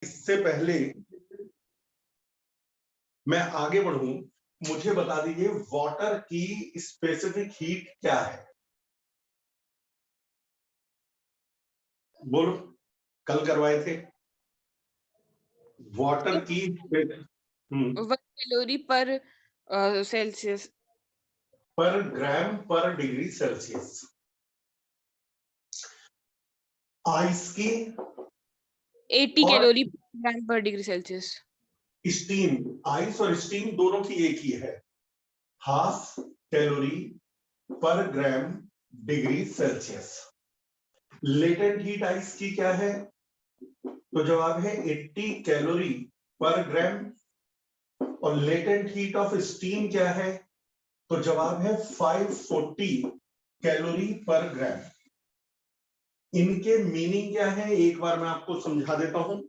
इससे पहले मैं आगे बढ़ूं, मुझे बता दीजिए वाटर की स्पेसिफिक हीट क्या है। बोलो, कल करवाए थे वाटर की 1 कैलोरी पर सेल्सियस पर ग्राम पर डिग्री सेल्सियस। आइस की 80 और कैलोरी ग्राम पर डिग्री सेल्सियस। स्टीम, आइस और स्टीम दोनों की एक ही है, 1/2 कैलोरी पर gram degree Celsius. Latent heat ice की क्या है? तो जवाब है 80 कैलोरी पर ग्राम। और लेटेंट हीट ऑफ स्टीम क्या है? तो जवाब है 540 कैलोरी पर ग्राम। इनके मीनिंग क्या है एक बार मैं आपको समझा देता हूं।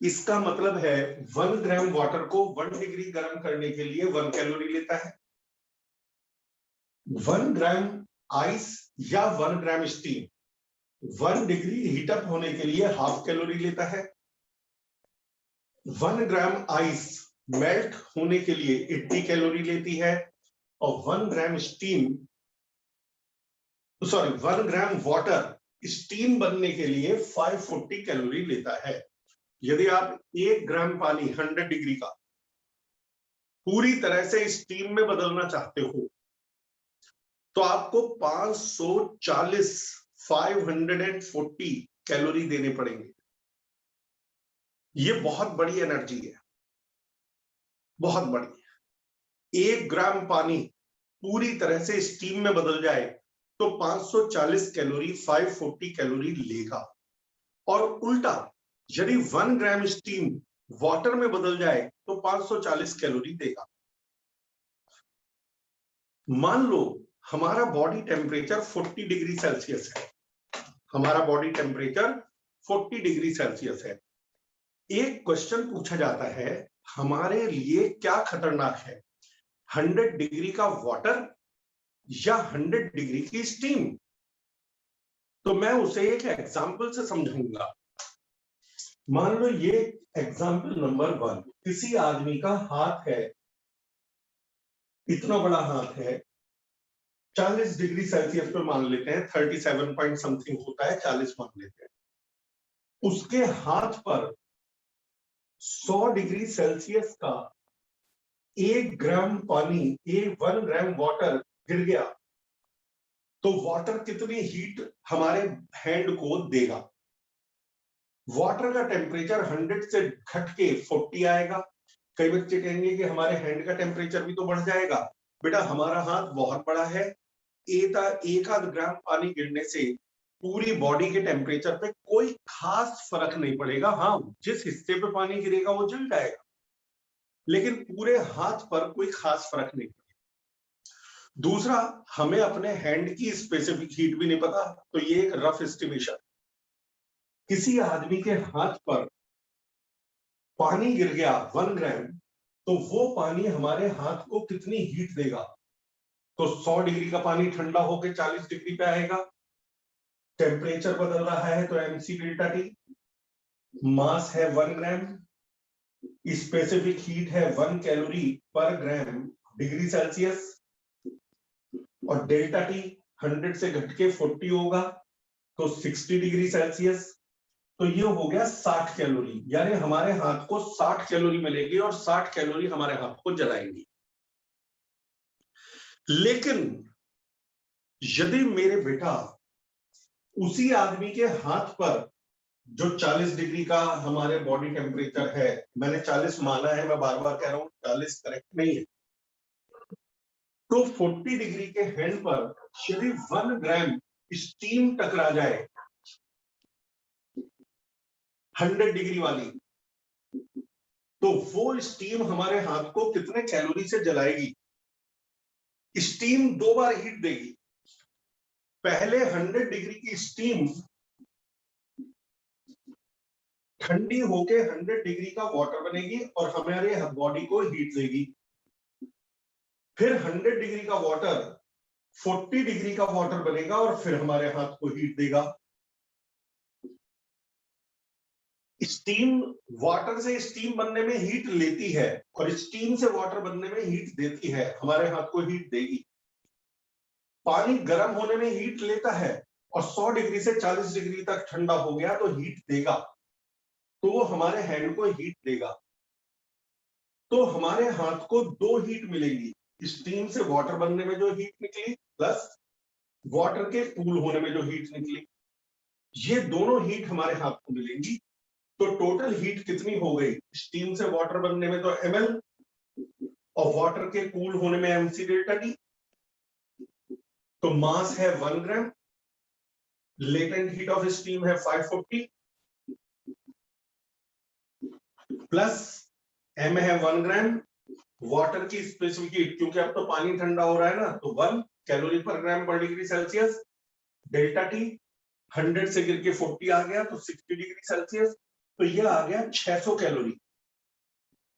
इसका मतलब है 1 ग्राम वाटर को 1 डिग्री गर्म करने के लिए 1 कैलोरी लेता है। 1 ग्राम आइस या 1 ग्राम स्टीम 1 डिग्री हीटअप होने के लिए 1/2 कैलोरी लेता है। 1 ग्राम आइस मेल्ट होने के लिए 80 कैलोरी लेती है। और 1 gram steam, sorry 1 gram water steam बनने के लिए 540 कैलोरी लेता है। यदि आप 1 ग्राम पानी 100 डिग्री का पूरी तरह से स्टीम में बदलना चाहते हो तो आपको 540 कैलोरी देने पड़ेंगे। ये बहुत बड़ी एनर्जी है, बहुत बड़ी। 1 ग्राम पानी पूरी तरह से स्टीम में बदल जाए तो 540 कैलोरी 540 कैलोरी लेगा। और उल्टा यदि 1 ग्राम स्टीम वाटर में बदल जाए तो 540 कैलोरी देगा। मान लो हमारा बॉडी टेम्परेचर 40 डिग्री सेल्सियस है, हमारा बॉडी टेम्परेचर 40 डिग्री सेल्सियस है। एक क्वेश्चन पूछा जाता है हमारे लिए क्या खतरनाक है, 100 डिग्री का वाटर या 100 डिग्री की स्टीम? तो मैं उसे एक एग्जाम्पल से समझाऊंगा। मान लो ये एग्जाम्पल नंबर 1, किसी आदमी का हाथ है, इतना बड़ा हाथ है, 40 डिग्री सेल्सियस पे मान लेते हैं, 37 पॉइंट समथिंग होता है, 40 मान लेते हैं। उसके हाथ पर 100 डिग्री सेल्सियस का 1 ग्राम पानी, 1 ग्राम वाटर गिर गया तो वाटर कितनी हीट हमारे हैंड को देगा? वाटर का टेम्परेचर 100 से घट के 40 आएगा। कई बच्चे कहेंगे कि हमारे हैंड का टेम्परेचर भी तो बढ़ जाएगा। बेटा हमारा हाथ बहुत बड़ा है, एक आध ग्राम पानी गिरने से पूरी बॉडी के टेम्परेचर पे कोई खास फर्क नहीं पड़ेगा। हाँ, जिस हिस्से पे पानी गिरेगा वो जल जाएगा, लेकिन पूरे हाथ पर कोई खास फर्क नहीं पड़ेगा। दूसरा, हमें अपने हैंड की स्पेसिफिक हीट भी नहीं पता, तो ये एक रफ एस्टिमेशन। किसी आदमी के हाथ पर पानी गिर गया 1 ग्राम, तो वो पानी हमारे हाथ को कितनी हीट देगा? तो 100 डिग्री का पानी ठंडा होकर 40 डिग्री पे आएगा, टेम्परेचर बदल रहा है तो mc डेल्टा टी, मास है 1 ग्राम, स्पेसिफिक हीट है 1 कैलोरी पर ग्राम डिग्री सेल्सियस, और डेल्टा टी 100 से घट के 40 होगा तो 60 डिग्री सेल्सियस। तो ये हो गया 60 कैलोरी, यानी हमारे हाथ को 60 कैलोरी मिलेगी और 60 कैलोरी हमारे हाथ को जलाएंगी। लेकिन यदि मेरे बेटा उसी आदमी के हाथ पर जो 40 डिग्री का हमारे बॉडी टेम्परेचर है, मैंने 40 माना है, मैं बार बार कह रहा हूं 40 करेक्ट नहीं है, तो 40 डिग्री के हैंड पर यदि 1 ग्राम स्टीम टकरा जाए 100 डिग्री वाली, तो वो स्टीम हमारे हाथ को कितने कैलोरी से जलाएगी? स्टीम 2 बार हीट देगी। पहले 100 डिग्री की स्टीम ठंडी होके 100 डिग्री का वाटर बनेगी और हमारे बॉडी को हीट देगी। फिर 100 डिग्री का वाटर 40 डिग्री का वाटर बनेगा और फिर हमारे हाथ को हीट देगा। स्टीम, वाटर से स्टीम बनने में हीट लेती है और स्टीम से वाटर बनने में हीट देती है। हमारे हाथ को हीट देगी। पानी गर्म होने में हीट लेता है और 100 डिग्री से 40 डिग्री तक ठंडा हो गया तो हीट देगा, तो वो हमारे हैंड को हीट देगा। तो हमारे हाथ को दो हीट मिलेंगी, स्टीम से वाटर बनने में जो हीट निकली प्लस वाटर के कूल होने में जो हीट निकली, ये दोनों हीट हमारे हाथ को मिलेंगी। तो टोटल हीट कितनी हो गई? स्टीम से वाटर बनने में तो ml और वाटर के कूल होने में mc डेल्टा टी। तो मास है 1 ग्राम, लेटेंट हीट ऑफ स्टीम है 540 प्लस m है 1 ग्राम, वाटर की स्पेसिफिक हीट, क्योंकि अब तो पानी ठंडा हो रहा है ना, तो 1 कैलोरी पर ग्राम पर डिग्री सेल्सियस। डेल्टा टी 100 से गिर के 40 आ गया तो 60 डिग्री सेल्सियस, तो ये आ गया 600 कैलोरी।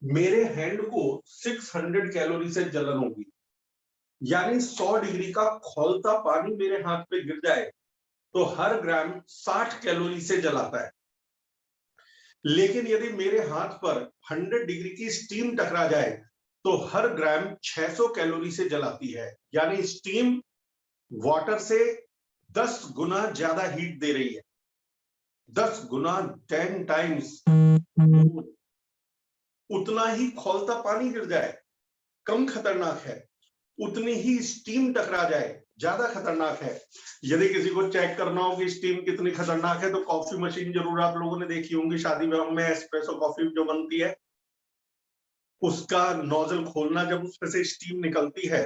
मेरे हैंड को 600 कैलोरी से जलन होगी, यानी 100 डिग्री का खौलता पानी मेरे हाथ पे गिर जाए तो हर ग्राम 60 कैलोरी से जलाता है। लेकिन यदि मेरे हाथ पर 100 डिग्री की स्टीम टकरा जाए तो हर ग्राम 600 कैलोरी से जलाती है, यानी स्टीम वाटर से 10 गुना ज्यादा हीट दे रही है। 10 गुना, 10 टाइम्स। उतना ही खौलता पानी गिर जाए कम खतरनाक है, उतनी ही स्टीम टकरा जाए ज्यादा खतरनाक है। यदि किसी को चेक करना हो कि स्टीम कितनी खतरनाक है तो कॉफी मशीन जरूर आप लोगों ने देखी होंगी, शादी ब्याह में एस्प्रेसो कॉफी जो बनती है उसका नोजल खोलना, जब उसमें से स्टीम निकलती है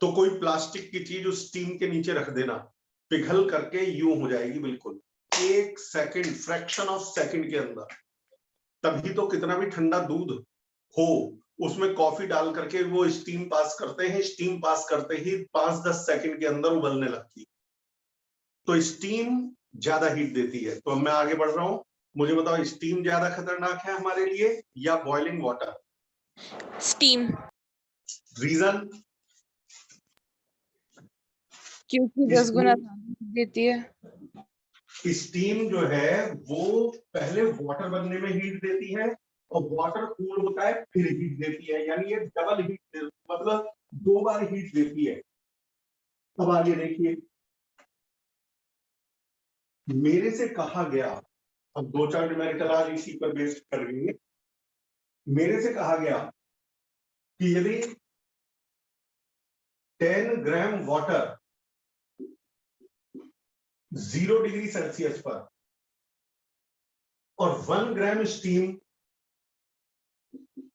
तो कोई प्लास्टिक की चीज उस स्टीम के नीचे रख देना, पिघल करके यूं हो जाएगी बिल्कुल 1 सेकंड, फ्रैक्शन ऑफ सेकंड के अंदर। तभी तो कितना भी ठंडा दूध हो उसमें कॉफी डाल करके वो स्टीम पास करते हैं, स्टीम पास करते ही 5-10 सेकंड के अंदर उबलने लगती है। तो स्टीम ज्यादा हीट देती है। तो मैं आगे बढ़ रहा हूं, मुझे बताओ स्टीम ज्यादा खतरनाक है हमारे लिए या बॉइलिंग वाटर? Steam, reason? क्योंकि 10 गुना ज्यादा देती है। स्टीम जो है वो पहले वाटर बनने में हीट देती है और वाटर कूल होता है फिर हीट देती है, यानी ये डबल हीट, मतलब 2 बार हीट देती है। अब आगे देखिए, मेरे से कहा गया, अब 2-4 न्यूमेरिकल आज इसी पर बेस्ड करेंगे। मेरे से कहा गया कि यदि 10 ग्राम वाटर 0 डिग्री सेल्सियस पर और 1 ग्राम स्टीम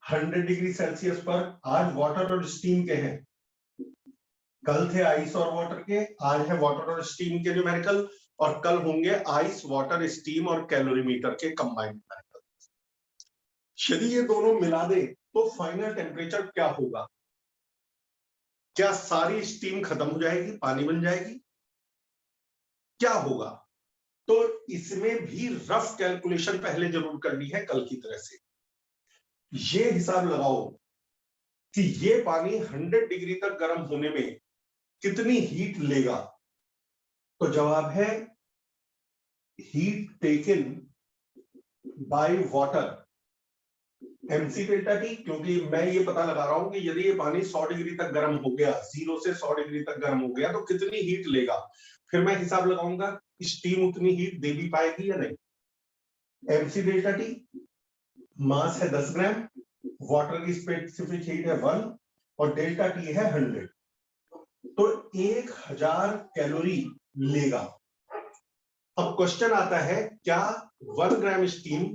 100 डिग्री सेल्सियस पर, आज वाटर और स्टीम के हैं, कल थे आइस और वाटर के, आज है वाटर और स्टीम के न्यूमेरिकल, और कल होंगे आइस, वाटर, स्टीम और कैलोरीमीटर के कंबाइंड न्यूमेरिकल। यदि ये दोनों मिला दे तो फाइनल टेम्परेचर क्या होगा? क्या सारी स्टीम खत्म हो जाएगी, पानी बन जाएगी? क्या होगा? तो इसमें भी रफ कैलकुलेशन पहले जरूर करनी है कल की तरह से। ये हिसाब लगाओ कि ये पानी 100 डिग्री तक गर्म होने में कितनी हीट लेगा। तो जवाब है heat taken by water mc delta T, क्योंकि मैं ये पता लगा रहा हूं कि यदि ये पानी 100 डिग्री तक गर्म हो गया, 0 से 100 डिग्री तक गर्म हो गया तो कितनी हीट लेगा। फिर मैं हिसाब लगाऊंगा स्टीम उतनी हीट दे भी पाएगी या नहीं। mc डेल्टा टी, मास है 10 ग्राम, वाटर की स्पेसिफिक हीट है 1 और डेल्टा टी है 100, तो 1000 कैलोरी लेगा। अब क्वेश्चन आता है, क्या 1 ग्राम स्टीम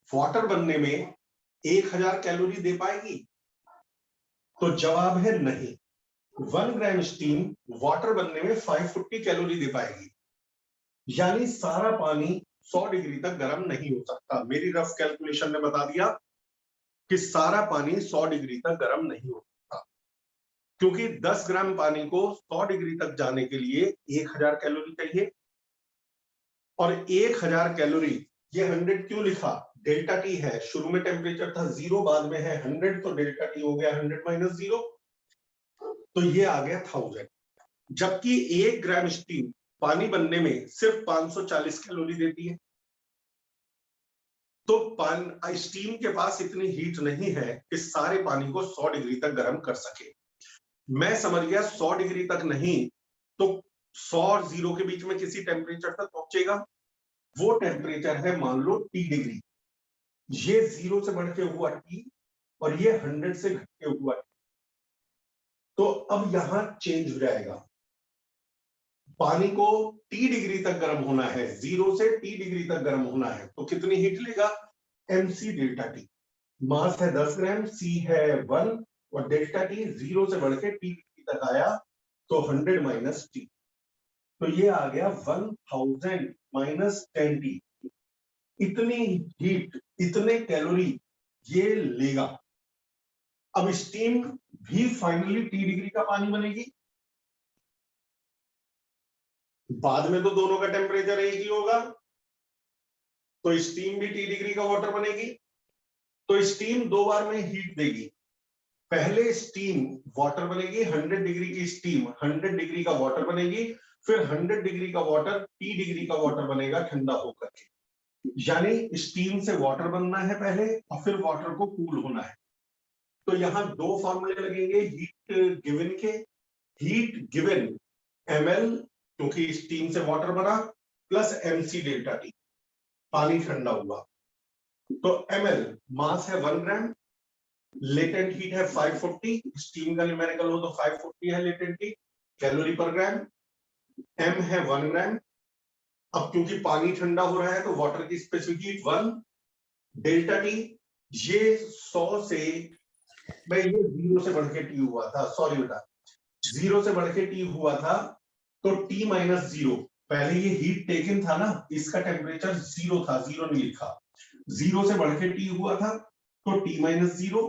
वाटर बनने में 1000 कैलोरी दे पाएगी? तो जवाब है नहीं। 1 ग्राम स्टीम वाटर बनने में 540 कैलोरी दे पाएगी, यानी सारा पानी 100 डिग्री तक गर्म नहीं हो सकता। मेरी रफ कैलकुलेशन ने बता दिया कि सारा पानी 100 डिग्री तक गर्म नहीं हो सकता, क्योंकि 10 ग्राम पानी को 100 डिग्री तक जाने के लिए 1000 कैलोरी चाहिए, और 1000 कैलोरी, ये 100 क्यों लिखा? डेल्टा टी है, शुरू में टेम्परेचर था 0, बाद में है 100, तो डेल्टा टी हो गया 100 माइनस 0, तो ये आ गया 1000। जबकि 1 ग्राम स्टीम पानी बनने में सिर्फ 540 कैलोरी देती है। तो स्टीम के पास इतनी हीट नहीं है कि सारे पानी को 100 डिग्री तक गर्म कर सके। मैं समझ गया 100 डिग्री तक नहीं तो 100 और 0 के बीच में किसी टेम्परेचर तक पहुंचेगा। वो टेम्परेचर है मान लो T डिग्री। ये 0 से बढ़ के हुआ T और ये 100 से घट के हुआ T। तो अब यहां चेंज हो जाएगा। पानी को T डिग्री तक गर्म होना है, 0 से T डिग्री तक गर्म होना है, तो कितनी हीट लेगा? mc delta T. मास है 10 ग्राम, C है 1 और डेल्टा टी 0 से बढ़ के T डिग्री तक आया तो 100 माइनस T। तो ये आ गया 1000 माइनस 10T। इतनी हीट, इतने कैलोरी ये लेगा। अब स्टीम भी फाइनली T डिग्री का पानी बनेगी। बाद में तो दोनों का टेम्परेचर एक ही होगा, तो स्टीम भी T डिग्री का वाटर बनेगी। तो स्टीम 2 बार में हीट देगी। पहले स्टीम वाटर बनेगी, 100 डिग्री की स्टीम 100 डिग्री का वाटर बनेगी, फिर 100 डिग्री का वाटर T डिग्री का वाटर बनेगा ठंडा होकर के। यानी स्टीम से वाटर बनना है पहले और फिर वाटर को कूल होना है। तो यहां 2 फॉर्मूले लगेंगे हीट गिवन के। हीट गिवन ml क्योंकि स्टीम से वाटर बना, प्लस mc डेल्टा टी, पानी ठंडा हुआ। तो ml मास है 1 ग्राम, लेटेंट हीट है 540, स्टीम का न्यूमेरिकल हो तो 540 है लेटेंट हीट कैलोरी पर ग्राम। m है 1 ग्राम। अब क्योंकि पानी ठंडा हो रहा है तो वाटर की स्पेसिफिक हीट 1। डेल्टा टी ये 100 से, मैं ये 0 से बढ़ के T हुआ था, सॉरी बेटा, 0 से बढ़ के T हुआ था तो T माइनस 0, पहले ये हीट टेकन था ना, इसका टेम्परेचर 0 था, 0 नहीं लिखा। 0 से बढ़ के T हुआ था तो T माइनस 0।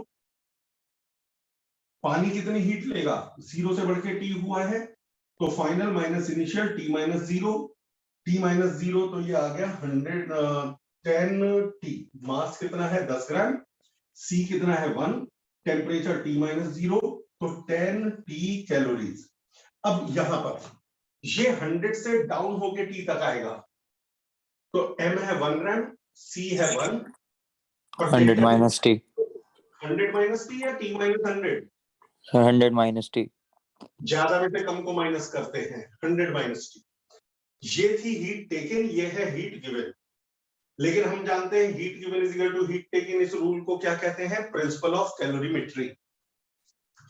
पानी कितनी हीट लेगा? 0 से बढ़ के T हुआ है तो final minus initial T minus 0। T minus 0 तो ये आ गया 10T। मास कितना है? 10 ग्राम। C कितना है? 1। टेम्परेचर T माइनस 0 तो 10T कैलोरीज। अब यहां पर ये 100 से डाउन होके T तक आएगा तो M है 1 ग्राम, C है 1 और 100 माइनस T। 100 माइनस T या T माइनस 100? 100 minus T। ज्यादा में से कम को माइनस करते हैं, 100 माइनस T। ये थी हीट टेकन, ये है हीट गिवन। लेकिन हम जानते हैं heat given is equal to heat taken. इस रूल को क्या कहते हैं? Principle of calorimetry.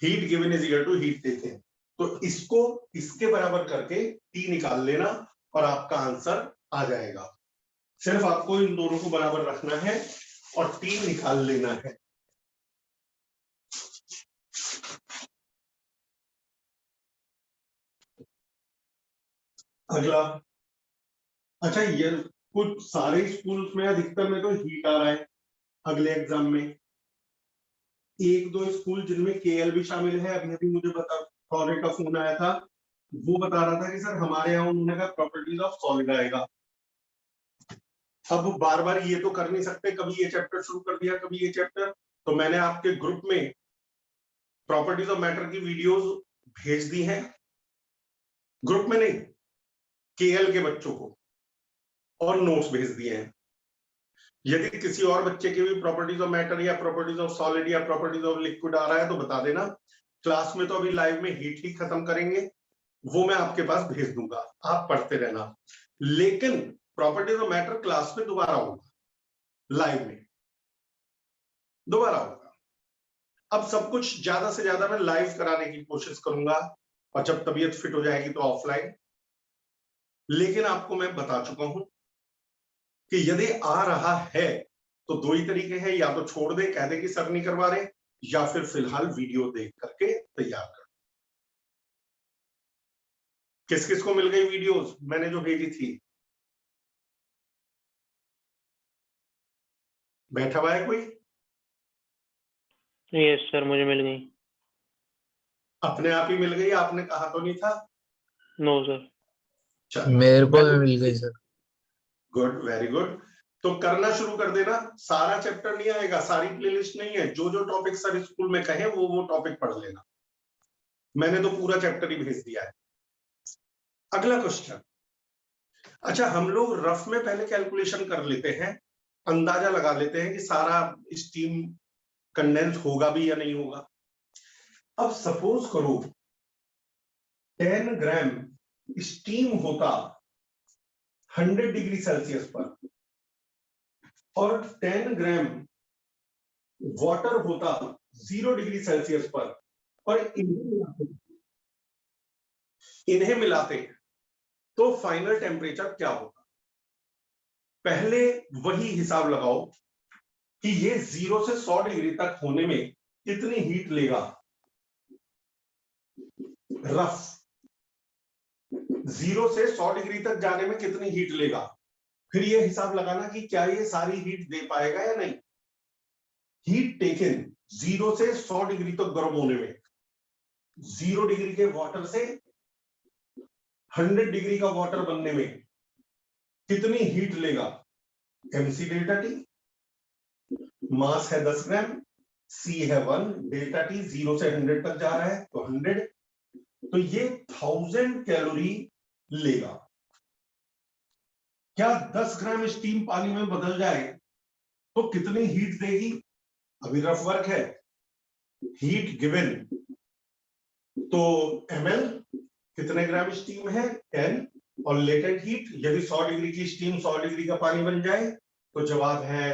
Heat given is equal to heat taken. तो इसको इसके बराबर करके T निकाल लेना और आपका आंसर आ जाएगा। सिर्फ आपको इन दोनों को बराबर रखना है और T निकाल लेना है। अगला, अच्छा ये कुछ सारे स्कूल्स में अधिकतर में तो हीट आ रहा है अगले एग्जाम में। एक दो स्कूल जिनमें केएल भी शामिल है, अभी अभी मुझे सॉलिड का फोन आया था, वो बता रहा था कि सर हमारे यहाँ उन्होंने कहा प्रॉपर्टीज ऑफ सॉलिड आएगा। अब बार बार ये तो कर नहीं सकते, कभी ये चैप्टर शुरू कर दिया कभी ये चैप्टर, तो मैंने आपके ग्रुप में प्रॉपर्टीज ऑफ मैटर की वीडियोस भेज दी हैं, ग्रुप में नहीं, केएल के बच्चों को, और नोट्स भेज दिए हैं। यदि किसी और बच्चे के भी प्रॉपर्टीज ऑफ मैटर या प्रॉपर्टीज ऑफ सॉलिड या प्रॉपर्टीज ऑफ लिक्विड आ रहा है तो बता देना। क्लास में तो अभी लाइव में हीट ही खत्म करेंगे, वो मैं आपके पास भेज दूंगा, आप पढ़ते रहना। लेकिन प्रॉपर्टीज ऑफ मैटर क्लास में दोबारा होगा, लाइव में दोबारा होगा। अब सब कुछ ज्यादा से ज्यादा मैं लाइव कराने की कोशिश करूंगा और जब तबीयत फिट हो जाएगी तो ऑफलाइन। लेकिन आपको मैं बता चुका हूं कि यदि आ रहा है तो 2 ही तरीके हैं, या तो छोड़ दे, कह दे कि सर नहीं करवा रहे, या फिर फिलहाल वीडियो देख करके तैयार कर। किस किस को मिल गई वीडियोस मैंने जो भेजी थी? बैठा हुआ है कोई? यस सर, मुझे मिल गई। अपने आप ही मिल गई, आपने कहा तो नहीं था? No sir. मेरे को भी मिल गई सर। Good, very good. तो करना शुरू कर देना। सारा चैप्टर नहीं आएगा, सारी प्लेलिस्ट नहीं है, जो जो टॉपिक सर स्कूल में कहे वो टॉपिक पढ़ लेना। मैंने तो पूरा चैप्टर ही भेज दिया है। अगला क्वेश्चन, अच्छा हम लोग रफ में पहले कैलकुलेशन कर लेते हैं अंदाजा लगा लेते हैं कि सारा स्टीम कंडेंस होगा भी या नहीं होगा। अब सपोज करो 10 ग्राम स्टीम होता 100 डिग्री सेल्सियस पर और 10 ग्राम वाटर होता 0 डिग्री सेल्सियस पर, और इन्हें मिलाते तो फाइनल टेम्परेचर क्या होगा। पहले वही हिसाब लगाओ कि ये 0 से 100 डिग्री तक होने में कितनी हीट लेगा। रफ 0 से 100 डिग्री तक जाने में कितनी हीट लेगा, फिर ये हिसाब लगाना कि क्या ये सारी हीट दे पाएगा या नहीं। हीट टेकन 0 से 100 डिग्री तक गर्म होने में 0 डिग्री के वाटर से 100 डिग्री का वाटर बनने में कितनी हीट लेगा। mc डेल्टा टी, मास है 10 ग्राम, c है 1, डेल्टा टी 0 से 100 तक जा रहा है तो 100, तो ये 1000 कैलोरी लेगा। क्या 10 ग्राम स्टीम पानी में बदल जाए तो कितनी हीट देगी। अभी रफ वर्क है, हीट गिवन तो ml कितने ग्राम स्टीम है 10, और लेटेंट हीट यदि 100 डिग्री की स्टीम 100 डिग्री का पानी बन जाए तो जवाब है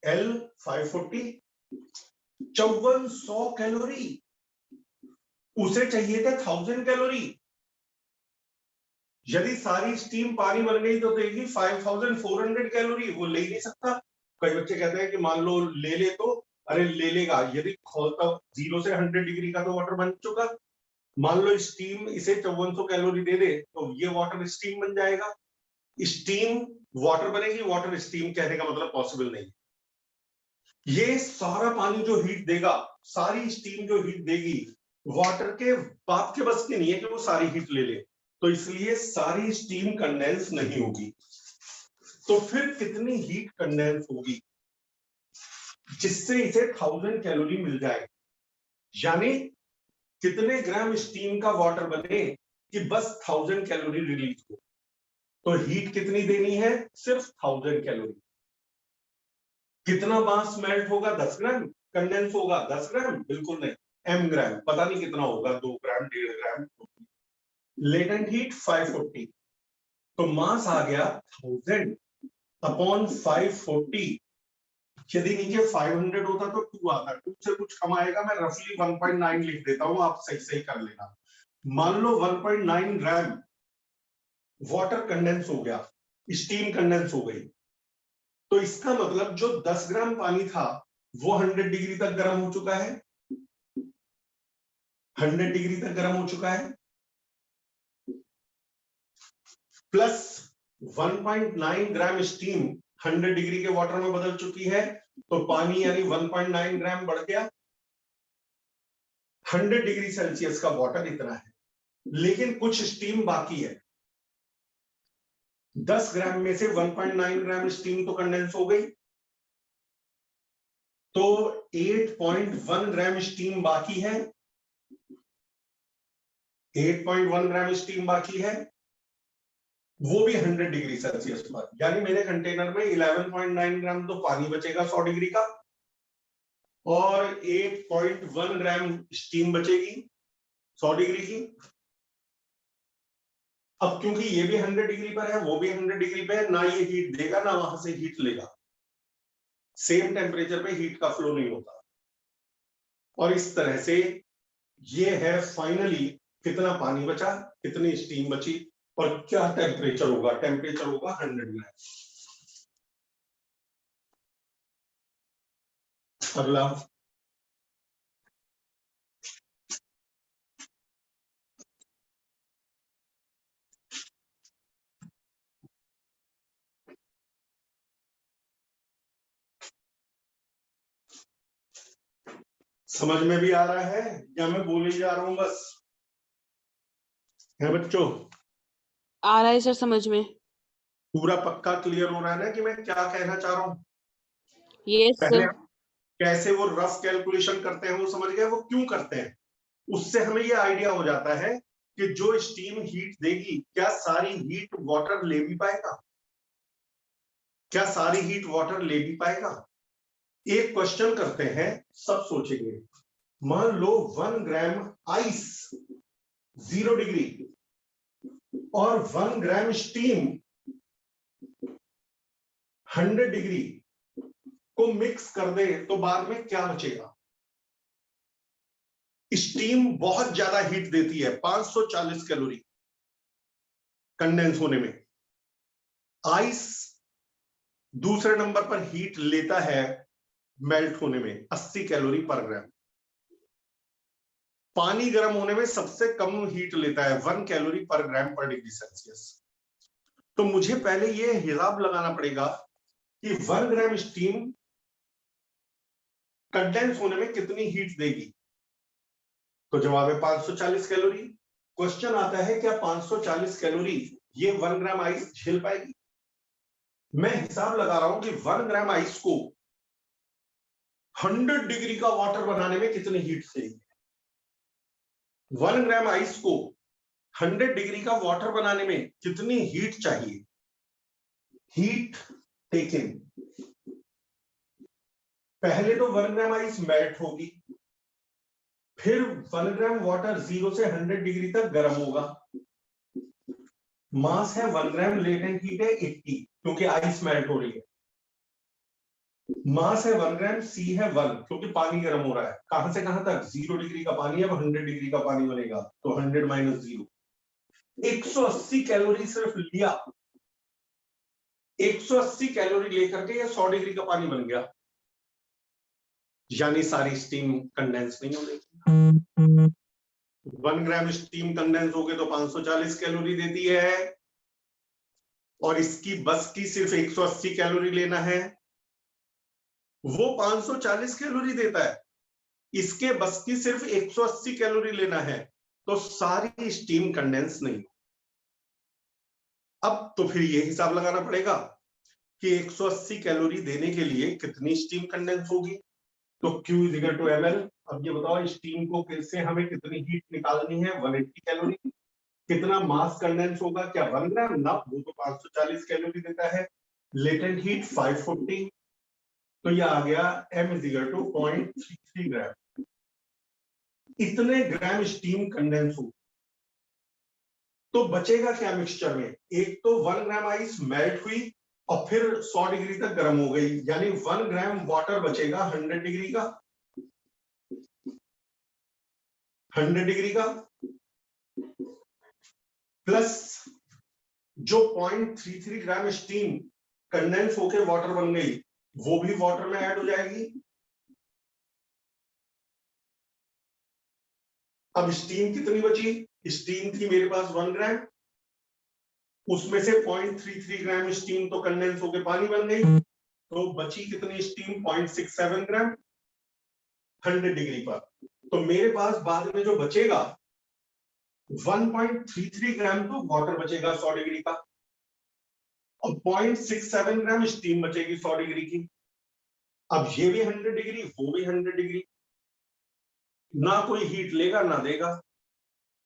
L 540, 5400 कैलोरी। उसे चाहिए थे 1000 कैलोरी। यदि सारी स्टीम पानी बन गई तो देगी 5400 कैलोरी, वो ले ही नहीं सकता। कई बच्चे कहते हैं कि मान लो ले ले, तो अरे ले लेगा, यदि खोलता 0 से 100 डिग्री का तो वाटर बन चुका, मान लो स्टीम इसे 5400 कैलोरी दे दे तो ये वाटर स्टीम बन जाएगा। स्टीम वाटर बनेगी, वाटर स्टीम कहने का मतलब पॉसिबल नहीं। ये सारा पानी जो हीट देगा, सारी स्टीम जो हीट देगी, वाटर के बाप के बस की नहीं है कि वो सारी हीट ले ले, तो इसलिए सारी स्टीम कंडेंस नहीं होगी। तो फिर कितनी हीट कंडेंस होगी जिससे इसे 1000 कैलोरी मिल जाए, यानी कितने ग्राम स्टीम का वाटर बने कि बस 1000 कैलोरी रिलीज हो। तो हीट कितनी देनी है, सिर्फ 1000 कैलोरी। कितना मास मेल्ट होगा, 10 ग्राम। कंडेंस होगा 10 ग्राम, बिल्कुल नहीं, m ग्राम, पता नहीं कितना होगा, 2 ग्राम 1.5 ग्राम। लेटेंट हीट 540, तो मास आ गया 1000 अपॉन 540। यदि नीचे 500 होता तो 2 आता, 2 से कुछ कम आएगा, मैं रफली 1.9 लिख देता हूं, आप सही सही कर लेना। मान लो 1.9 ग्राम वाटर कंडेंस हो गया, स्टीम कंडेंस हो गई, तो इसका मतलब जो 10 ग्राम पानी था वो 100 डिग्री तक गर्म हो चुका है, 100 डिग्री तक गर्म हो चुका है, प्लस 1.9 ग्राम स्टीम 100 डिग्री के वाटर में बदल चुकी है, तो पानी यानी 1.9 ग्राम बढ़ गया। 100 डिग्री सेल्सियस का वाटर इतना है, लेकिन कुछ स्टीम बाकी है। 10 ग्राम में से 1.9 ग्राम स्टीम तो कंडेंस हो गई, तो 8.1 ग्राम स्टीम बाकी है, 8.1 ग्राम स्टीम बाकी है, वो भी 100 डिग्री सेल्सियस पर, यानी मेरे कंटेनर में 11.9 ग्राम तो पानी बचेगा 100 डिग्री का, और 8.1 ग्राम स्टीम बचेगी 100 डिग्री की। अब क्योंकि ये भी 100 डिग्री पर है, वो भी 100 डिग्री पे है, ना ये हीट देगा ना वहां से हीट लेगा, सेम टेम्परेचर पे हीट का फ्लो नहीं होता। और इस तरह से ये है फाइनली कितना पानी बचा, कितनी स्टीम बची, और क्या टेम्परेचर होगा, टेम्परेचर होगा 100 ग्राम। अगला समझ में भी आ रहा है या मैं बोल ही जा रहा हूं बस, है बच्चों? आ रहा है सर समझ में। पूरा पक्का क्लियर हो रहा है ना कि मैं क्या कहना चाह रहा हूं? यस पहले सर। कैसे वो रफ कैलकुलेशन करते हैं वो समझ गए, वो क्यों करते हैं, उससे हमें ये आइडिया हो जाता है कि जो स्टीम हीट देगी क्या सारी हीट वाटर ले भी पाएगा। क्या सारी हीट वाटर ले भी पाएगा? एक क्वेश्चन करते हैं, सब सोचेंगे। मान लो 1 ग्राम आइस 0 डिग्री और 1 ग्राम स्टीम 100 डिग्री को मिक्स कर दे तो बाद में क्या बचेगा? स्टीम बहुत ज्यादा हीट देती है, 540 कैलोरी कंडेंस होने में। आइस दूसरे नंबर पर हीट लेता है मेल्ट होने में, 80 कैलोरी पर ग्राम। पानी गर्म होने में सबसे कम हीट लेता है, 1 कैलोरी पर ग्राम पर डिग्री सेल्सियस। तो मुझे पहले ये हिसाब लगाना पड़ेगा कि 1 ग्राम स्टीम कंडेंस होने में कितनी हीट देगी। तो जवाब है 540 कैलोरी। क्वेश्चन आता है क्या 540 कैलोरी ये 1 ग्राम आइस झेल पाएगी? मैं हिसाब लगा रहा हूं कि 1 ग्राम आइस को 100 डिग्री का वाटर बनाने में कितनी हीट चाहिए। 1 ग्राम आइस को 100 डिग्री का वाटर बनाने में कितनी हीट चाहिए? हीट टेकन, पहले तो 1 ग्राम आइस मेल्ट होगी, फिर 1 ग्राम वाटर 0 से 100 डिग्री तक गर्म होगा। मास है 1 ग्राम, लेटेंट हीट है 80 क्योंकि आइस मेल्ट हो रही है। मास है 1 ग्राम, सी है 1 क्योंकि पानी गर्म हो रहा है। कहां से कहां तक? 0 डिग्री का पानी, अब 100 डिग्री का पानी बनेगा तो 100 माइनस 0, 180 कैलोरी सिर्फ लिया। 180 कैलोरी लेकर के ये 100 डिग्री का पानी बन गया, यानी सारी स्टीम कंडेंस नहीं होगी। 1 ग्राम स्टीम कंडेंस हो गए तो 540 कैलोरी देती है, और इसकी बस की सिर्फ 180 कैलोरी लेना है, वो 540 कैलोरी देता है। इसके बस की सिर्फ 180 कैलोरी लेना है, तो सारी स्टीम कंडेंस नहीं। अब तो फिर ये हिसाब लगाना पड़ेगा कि 180 कैलोरी देने के लिए कितनी स्टीम कंडेंस होगी। तो Q is equal to ml। अब ये बताओ स्टीम को से हमें कितनी हीट निकालनी है? 180 कैलोरी। कितना मास कंडेंस होगा? क्या 1 ग्राम? ना, वो तो 540 कैलोरी देता है। लेटेंट हीट 540, तो ये आ गया m इज इक्वल टू 0.33 ग्राम। इतने ग्राम स्टीम कंडेंस हो तो बचेगा क्या मिक्सचर में? एक तो 1 ग्राम आइस मेल्ट हुई और फिर 100 डिग्री तक गर्म हो गई, यानी 1 ग्राम वाटर बचेगा 100 डिग्री का। 100 डिग्री का प्लस जो 0.33 ग्राम स्टीम कंडेंस होके वाटर बन गई, वो भी वाटर में ऐड हो जाएगी। अब स्टीम कितनी बची? स्टीम थी मेरे पास 1 ग्राम, उसमें से 0.33 ग्राम स्टीम तो कंडेंस होके पानी बन गई, तो बची कितनी स्टीम? 0.67 ग्राम 100 डिग्री पर। तो मेरे पास बाद में जो बचेगा 1.33 ग्राम तो वाटर बचेगा 100 डिग्री का, और 0.67 ग्राम स्टीम बचेगी 100 डिग्री की। अब ये भी 100 डिग्री, वो भी 100 डिग्री, ना कोई हीट लेगा ना देगा,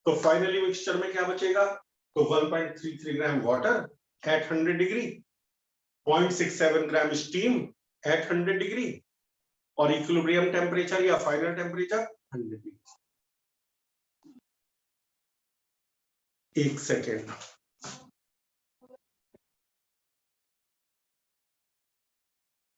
तो फाइनली मिक्सचर में क्या बचेगा? तो 1.33 gram water at 100 degree, 0.67 gram steam eight 100 degree, और इक्विलिब्रियम टेम्परेचर या फाइनल टेम्परेचर 100 डिग्री। एक सेकेंड,